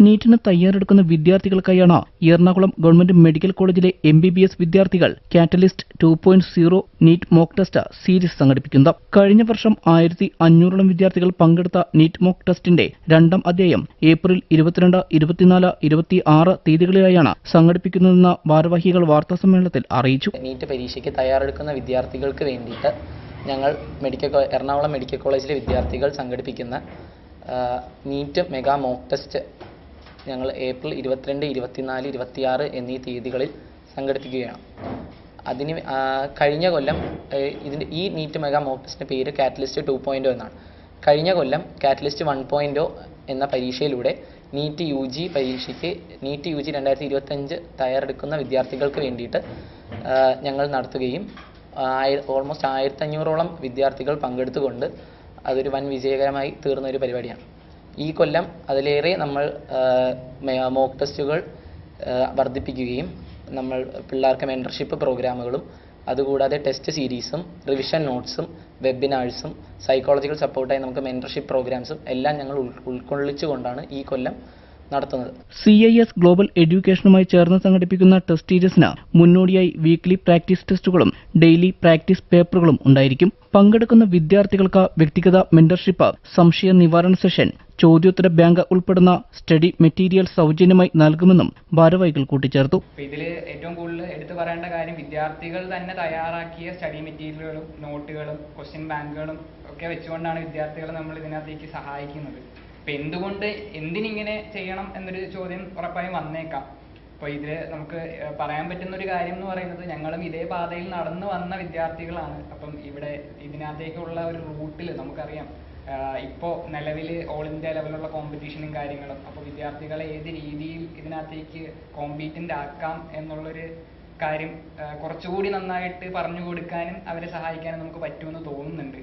നീറ്റിന് തയ്യാറെടുക്കുന്ന വിദ്യാർത്ഥികൾക്കായാണ് Ernakulam government medical കോളേജിലെ MBBS വിദ്യാർത്ഥികൾ catalyst 2.0 NEET mock test series സംഘടിപ്പിക്കുന്നത്. കഴിഞ്ഞ വർഷം 1500ഓളം വിദ്യാർത്ഥികൾ പങ്കെടുത്ത നീറ്റ് മോക്ക് ടെസ്റ്റിന്റെ രണ്ടാം അധ്യായം ഏപ്രിൽ 22, 24, 26 തീയതികളിലായാണ് സംഘടിപ്പിക്കുന്നതെന്ന് ഭാരവാഹികൾ വാർത്താസമ്മേളനത്തിൽ അറിയിച്ചു. നീറ്റ് പരീക്ഷയ്ക്ക് തയ്യാറെടുക്കുന്ന വിദ്യാർത്ഥികൾക്ക് വേണ്ടിയിട്ട് ഞങ്ങൾ എറണാകുളം മെഡിക്കൽ കോളേജിലെ വിദ്യാർത്ഥികൾ സംഘടിപ്പിക്കുന്ന നീറ്റ് മെഗാ മോക്ക് ടെസ്റ്റ് ഞങ്ങൾ ഏപ്രിൽ 22, 24, 26 എന്നീ തീയതികളിൽ സംഘടിപ്പിക്കുകയാണ്. അതിന് കഴിഞ്ഞ കൊല്ലം ഈ നീറ്റ് മെഗാ മോക്ക് ടെസ്റ്റിൻ്റെ പേര് കാറ്റലിസ്റ്റ് 2.0 എന്നാണ്. കഴിഞ്ഞ കൊല്ലം കാറ്റലിസ്റ്റ് 1.0 എന്ന പരീക്ഷയിലൂടെ നീറ്റ് UG പരീക്ഷയ്ക്ക് നീറ്റ് UG 2025 തയ്യാറെടുക്കുന്ന വിദ്യാർത്ഥികൾക്ക് വേണ്ടിയിട്ട് ഞങ്ങൾ നടത്തുകയും ഓൾമോസ്റ്റ് 1500ഓളം വിദ്യാർത്ഥികൾ പങ്കെടുത്തുകൊണ്ട് അതൊരു വൻ വിജയകരമായി തീർന്നൊരു പരിപാടിയാണ്. ഈ കൊല്ലം അതിലേറെ നമ്മൾ മോക്ക് ടെസ്റ്റുകൾ വർദ്ധിപ്പിക്കുകയും നമ്മൾ പിള്ളേർക്ക് മെൻറ്റർഷിപ്പ് പ്രോഗ്രാമുകളും അതുകൂടാതെ ടെസ്റ്റ് സീരീസും റിവിഷൻ നോട്ട്സും വെബിനാഴ്സും സൈക്കോളജിക്കൽ സപ്പോർട്ടായി നമുക്ക് മെൻറ്റർഷിപ്പ് പ്രോഗ്രാംസും എല്ലാം ഞങ്ങൾ ഉൾക്കൊള്ളിച്ചുകൊണ്ടാണ് ഈ കൊല്ലം നടത്തുന്നത്. CIS ഗ്ലോബൽ എഡ്യൂക്കേഷനുമായി ചേർന്ന് സംഘടിപ്പിക്കുന്ന ടെസ്റ്റ് സീരീസിന് മുന്നോടിയായി വീക്ക്ലി പ്രാക്ടീസ് ടെസ്റ്റുകളും ഡെയിലി പ്രാക്ടീസ് പേപ്പറുകളും ഉണ്ടായിരിക്കും. പങ്കെടുക്കുന്ന വിദ്യാർത്ഥികൾക്ക് വ്യക്തിഗത മെന്റർഷിപ്പ്, സംശയ നിവാരണ സെഷൻ, ചോദ്യോത്തര ബാങ്ക് ഉൾപ്പെടുന്ന സ്റ്റഡി മെറ്റീരിയൽ സൗജന്യമായി നൽകുമെന്നും ഭാരവാഹികൾ കൂട്ടിച്ചേർത്തു. ഇതിൽ ഏറ്റവും കൂടുതൽ എടുത്തു പറയേണ്ട കാര്യം വിദ്യാർത്ഥികൾ തന്നെ തയ്യാറാക്കിയ സ്റ്റഡി മെറ്റീരിയലുകളും നോട്ടുകളും ക്വസ്റ്റ്യൻ ബാങ്കുകളും ഒക്കെ വെച്ചുകൊണ്ടാണ് വിദ്യാർത്ഥികളെ നമ്മൾ ഇതിനകത്തേക്ക് സഹായിക്കുന്നത്. എന്തിനിങ്ങനെ ചെയ്യണം എന്നൊരു ചോദ്യം ഉറപ്പായും വന്നേക്കാം. അപ്പോൾ ഇതിൽ നമുക്ക് പറയാൻ പറ്റുന്ന ഒരു കാര്യം എന്ന് പറയുന്നത് ഞങ്ങളും ഇതേ പാതയിൽ നടന്നു വന്ന വിദ്യാർത്ഥികളാണ്. അപ്പം ഇതിനകത്തേക്കുള്ള ഒരു റൂട്ടിൽ നമുക്കറിയാം ഇപ്പോൾ നിലവിൽ ഓൾ ഇന്ത്യ ലെവലുള്ള കോമ്പറ്റീഷനും കാര്യങ്ങളും, അപ്പോൾ വിദ്യാർത്ഥികളെ ഏത് രീതിയിൽ ഇതിനകത്തേക്ക് കോമ്പീറ്റൻ്റ് ആക്കാം എന്നുള്ളൊരു കാര്യം കുറച്ചുകൂടി നന്നായിട്ട് പറഞ്ഞു കൊടുക്കാനും അവരെ സഹായിക്കാനും നമുക്ക് പറ്റുമെന്ന് തോന്നുന്നുണ്ട്.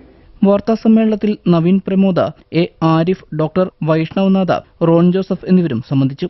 വാർത്താസമ്മേളനത്തിൽ നവീൻ പ്രമോദ്, ആരിഫ്, ഡോക്ടർ വൈഷ്ണവനാഥ്, റോൺ ജോസഫ് എന്നിവരും സംബന്ധിച്ചു.